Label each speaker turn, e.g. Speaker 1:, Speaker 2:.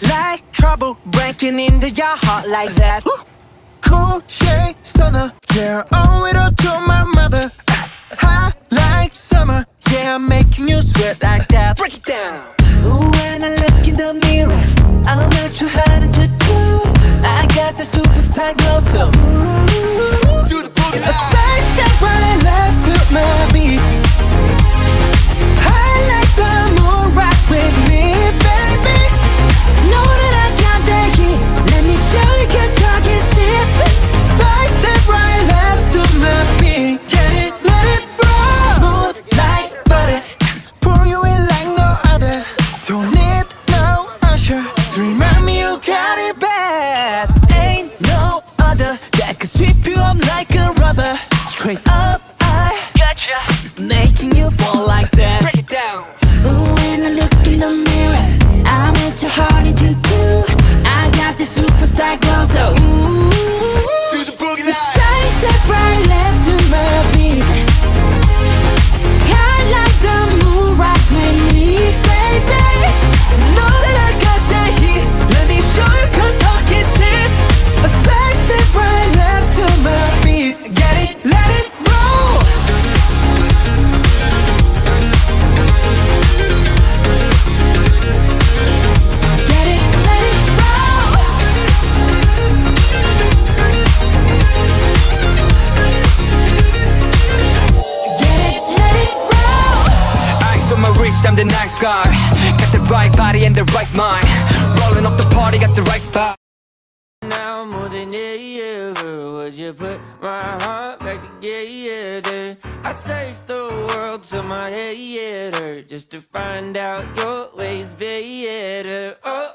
Speaker 1: like trouble breaking into your heart like that.
Speaker 2: Cool shade stunner, yeah, owe it all to my mother. Hot like summer, yeah, I'm making you sweat like that.
Speaker 1: Break it down. Ooh, when I look in the mirror, I'm not too hard to do. I got the superstar glow, so ooh,
Speaker 2: Do the boogie
Speaker 1: a side step right left to my beat. I like the moon, rock with me, baby. Know that I got the heat. Let me show you, 'cause talk is cheap.
Speaker 2: Side step right left to my beat. Get it, let it roll.
Speaker 1: Smooth like butter.
Speaker 2: Pour you in like no other. Don't need no usher to remind me you got it bad.
Speaker 1: Ain't no other that could sweep you up like a rubber. Straight up, I gotcha, making you fall like that. Break it down. Ooh, when I look in the mirror, I'm at your heart to do. I got the superstar glow, so ooh,
Speaker 2: Do the boogie line.
Speaker 1: side step right left to my beat. I like the moon, rock with me, baby. Know that I got the heat. Let me show you, 'cause talk is cheap.
Speaker 2: A side step right left to my beat. Get it, let it roll.
Speaker 1: Get it, let it roll. Get it, let it roll.
Speaker 3: Ice on my wrist, I'm the nice guy. Got the right body and the right mind. Rolling up the party, got the right vibe.
Speaker 4: Now more than ever, would you put my heart back together? I searched the world till my head hurt, just to find out your ways better. Oh,